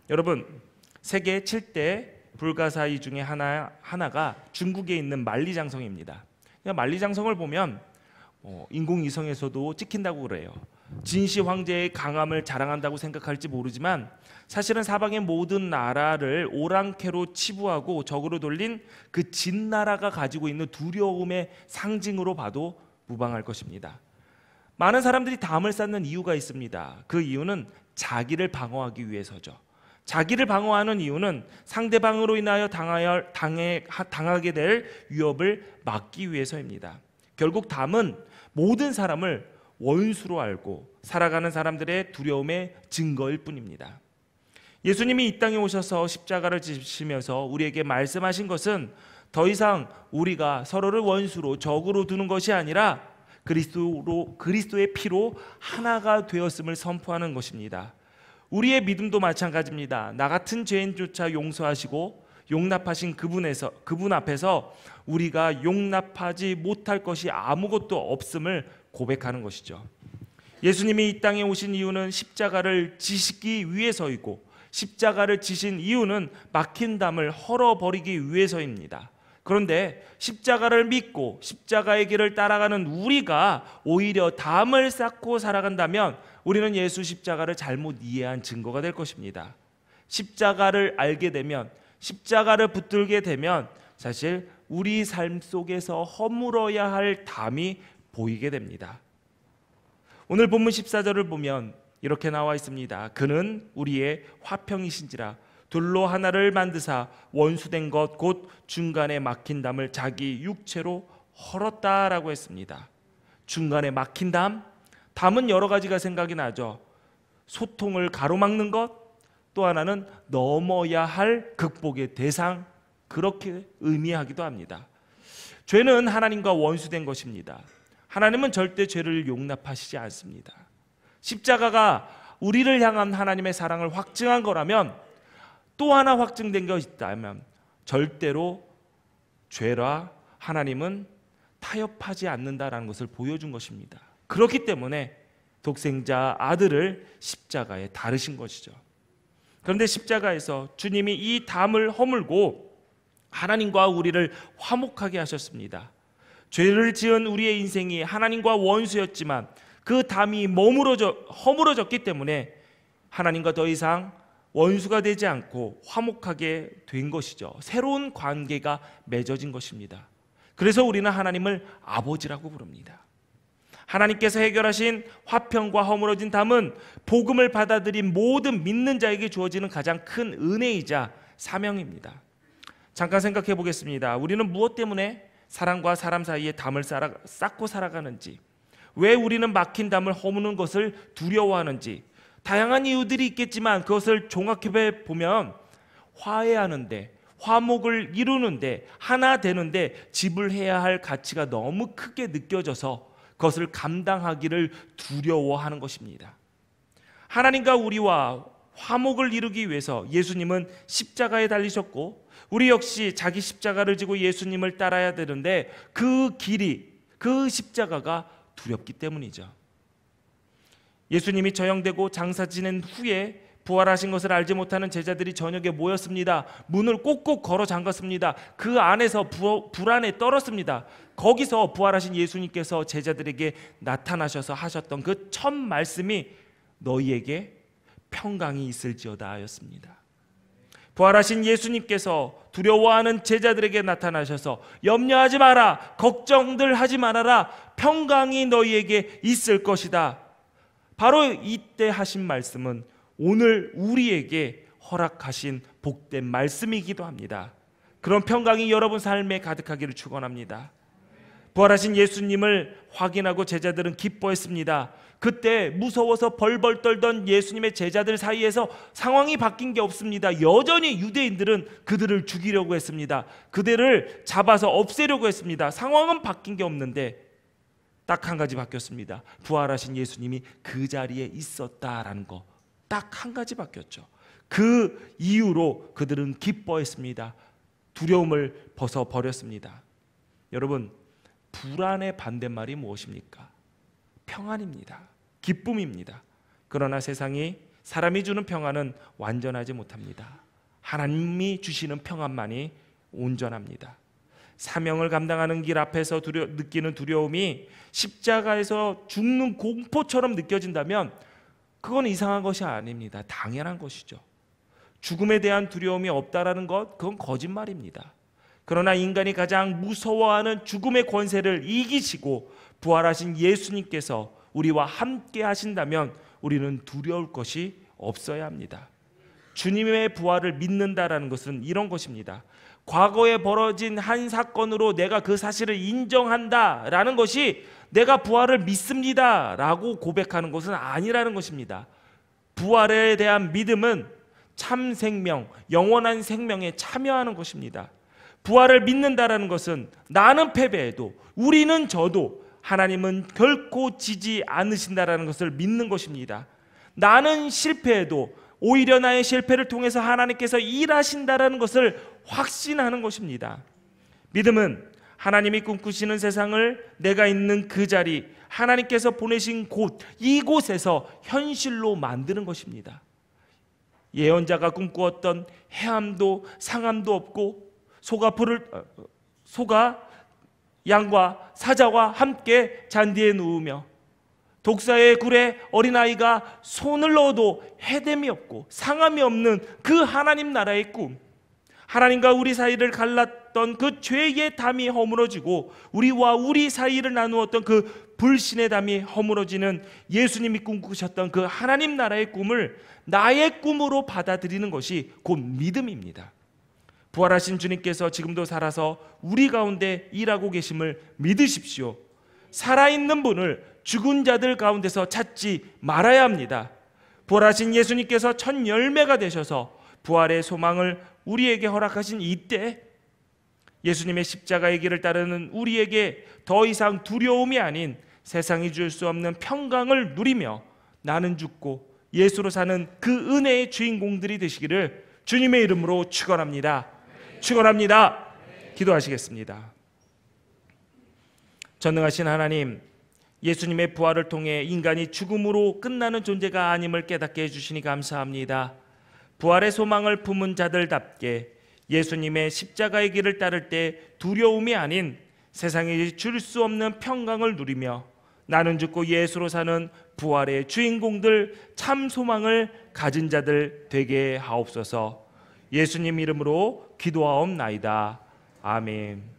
여러분, 세계 7대 불가사의 중에 하나가 중국에 있는 만리장성입니다. 만리장성을 보면 인공위성에서도 찍힌다고 그래요. 진시 황제의 강함을 자랑한다고 생각할지 모르지만 사실은 사방의 모든 나라를 오랑캐로 치부하고 적으로 돌린 그 진나라가 가지고 있는 두려움의 상징으로 봐도 무방할 것입니다. 많은 사람들이 담을 쌓는 이유가 있습니다. 그 이유는 자기를 방어하기 위해서죠. 자기를 방어하는 이유는 상대방으로 인하여 당하게 될 위협을 막기 위해서입니다. 결국 담은 모든 사람을 원수로 알고 살아가는 사람들의 두려움의 증거일 뿐입니다. 예수님이 이 땅에 오셔서 십자가를 지시면서 우리에게 말씀하신 것은 더 이상 우리가 서로를 원수로 적으로 두는 것이 아니라 그리스도의 피로 하나가 되었음을 선포하는 것입니다. 우리의 믿음도 마찬가지입니다. 나 같은 죄인조차 용서하시고 용납하신 그분 앞에서 우리가 용납하지 못할 것이 아무것도 없음을 고백하는 것이죠. 예수님이 이 땅에 오신 이유는 십자가를 지시기 위해서이고 십자가를 지신 이유는 막힌 담을 헐어버리기 위해서입니다. 그런데 십자가를 믿고 십자가의 길을 따라가는 우리가 오히려 담을 쌓고 살아간다면 우리는 예수 십자가를 잘못 이해한 증거가 될 것입니다. 십자가를 알게 되면, 십자가를 붙들게 되면 사실 우리 삶 속에서 허물어야 할 담이 보이게 됩니다. 오늘 본문 14절을 보면 이렇게 나와 있습니다. 그는 우리의 화평이신지라 돌로 하나를 만드사 원수된 것 곧 중간에 막힌 담을 자기 육체로 헐었다라고 했습니다. 중간에 막힌 담은 여러 가지가 생각이 나죠. 소통을 가로막는 것, 또 하나는 넘어야 할 극복의 대상, 그렇게 의미하기도 합니다. 죄는 하나님과 원수된 것입니다. 하나님은 절대 죄를 용납하시지 않습니다. 십자가가 우리를 향한 하나님의 사랑을 확증한 거라면, 또 하나 확증된 것이 있다면 절대로 죄라 하나님은 타협하지 않는다라는 것을 보여준 것입니다. 그렇기 때문에 독생자 아들을 십자가에 다르신 것이죠. 그런데 십자가에서 주님이 이 담을 허물고 하나님과 우리를 화목하게 하셨습니다. 죄를 지은 우리의 인생이 하나님과 원수였지만 그 담이 허물어졌기 때문에 하나님과 더 이상 원수가 되지 않고 화목하게 된 것이죠. 새로운 관계가 맺어진 것입니다. 그래서 우리는 하나님을 아버지라고 부릅니다. 하나님께서 해결하신 화평과 허물어진 담은 복음을 받아들인 모든 믿는 자에게 주어지는 가장 큰 은혜이자 사명입니다. 잠깐 생각해 보겠습니다. 우리는 무엇 때문에 사람과 사람 사이에 담을 쌓고 살아가는지, 왜 우리는 막힌 담을 허무는 것을 두려워하는지, 다양한 이유들이 있겠지만 그것을 종합해 보면 화해하는데, 화목을 이루는데, 하나 되는데 지불해야 할 가치가 너무 크게 느껴져서 그것을 감당하기를 두려워하는 것입니다. 하나님과 우리와 화목을 이루기 위해서 예수님은 십자가에 달리셨고 우리 역시 자기 십자가를 지고 예수님을 따라야 되는데 그 길이, 그 십자가가 두렵기 때문이죠. 예수님이 저형되고 장사 지낸 후에 부활하신 것을 알지 못하는 제자들이 저녁에 모였습니다. 문을 꼭꼭 걸어 잠갔습니다. 그 안에서 불안에 떨었습니다. 거기서 부활하신 예수님께서 제자들에게 나타나셔서 하셨던 그 첫 말씀이 너희에게 평강이 있을지어다 하였습니다. 부활하신 예수님께서 두려워하는 제자들에게 나타나셔서 염려하지 마라, 걱정들 하지 말아라, 평강이 너희에게 있을 것이다. 바로 이때 하신 말씀은 오늘 우리에게 허락하신 복된 말씀이기도 합니다. 그런 평강이 여러분 삶에 가득하기를 축원합니다. 부활하신 예수님을 확인하고 제자들은 기뻐했습니다. 그때 무서워서 벌벌 떨던 예수님의 제자들 사이에서 상황이 바뀐 게 없습니다. 여전히 유대인들은 그들을 죽이려고 했습니다. 그들을 잡아서 없애려고 했습니다. 상황은 바뀐 게 없는데 딱 한 가지 바뀌었습니다. 부활하신 예수님이 그 자리에 있었다라는 거, 딱 한 가지 바뀌었죠. 그 이유로 그들은 기뻐했습니다. 두려움을 벗어버렸습니다. 여러분, 불안의 반대말이 무엇입니까? 평안입니다. 기쁨입니다. 그러나 세상이 사람이 주는 평안은 완전하지 못합니다. 하나님이 주시는 평안만이 온전합니다. 사명을 감당하는 길 앞에서 느끼는 두려움이 십자가에서 죽는 공포처럼 느껴진다면 그건 이상한 것이 아닙니다. 당연한 것이죠. 죽음에 대한 두려움이 없다라는 것, 그건 거짓말입니다. 그러나 인간이 가장 무서워하는 죽음의 권세를 이기시고 부활하신 예수님께서 우리와 함께 하신다면 우리는 두려울 것이 없어야 합니다. 주님의 부활을 믿는다라는 것은 이런 것입니다. 과거에 벌어진 한 사건으로 내가 그 사실을 인정한다라는 것이 내가 부활을 믿습니다라고 고백하는 것은 아니라는 것입니다. 부활에 대한 믿음은 참 생명, 영원한 생명에 참여하는 것입니다. 부활을 믿는다라는 것은 나는 패배해도 우리는 져도 하나님은 결코 지지 않으신다라는 것을 믿는 것입니다. 나는 실패해도 오히려 나의 실패를 통해서 하나님께서 일하신다라는 것을 확신하는 것입니다. 믿음은 하나님이 꿈꾸시는 세상을 내가 있는 그 자리, 하나님께서 보내신 곳, 이곳에서 현실로 만드는 것입니다. 예언자가 꿈꾸었던 해함도 상함도 없고 소가 양과 사자와 함께 잔디에 누우며 독사의 굴에 어린아이가 손을 넣어도 해됨이 없고 상함이 없는 그 하나님 나라의 꿈, 하나님과 우리 사이를 갈랐던 그 죄의 담이 허물어지고 우리와 우리 사이를 나누었던 그 불신의 담이 허물어지는 예수님이 꿈꾸셨던 그 하나님 나라의 꿈을 나의 꿈으로 받아들이는 것이 곧 믿음입니다. 부활하신 주님께서 지금도 살아서 우리 가운데 일하고 계심을 믿으십시오. 살아있는 분을 죽은 자들 가운데서 찾지 말아야 합니다. 부활하신 예수님께서 첫 열매가 되셔서 부활의 소망을 우리에게 허락하신 이때 예수님의 십자가의 길을 따르는 우리에게 더 이상 두려움이 아닌 세상이 줄 수 없는 평강을 누리며 나는 죽고 예수로 사는 그 은혜의 주인공들이 되시기를 주님의 이름으로 축원합니다. 축원합니다. 기도하시겠습니다. 전능하신 하나님, 예수님의 부활을 통해 인간이 죽음으로 끝나는 존재가 아님을 깨닫게 해주시니 감사합니다. 부활의 소망을 품은 자들답게 예수님의 십자가의 길을 따를 때 두려움이 아닌 세상이 줄 수 없는 평강을 누리며 나는 죽고 예수로 사는 부활의 주인공들, 참 소망을 가진 자들 되게 하옵소서. 예수님 이름으로 기도하옵나이다. 아멘.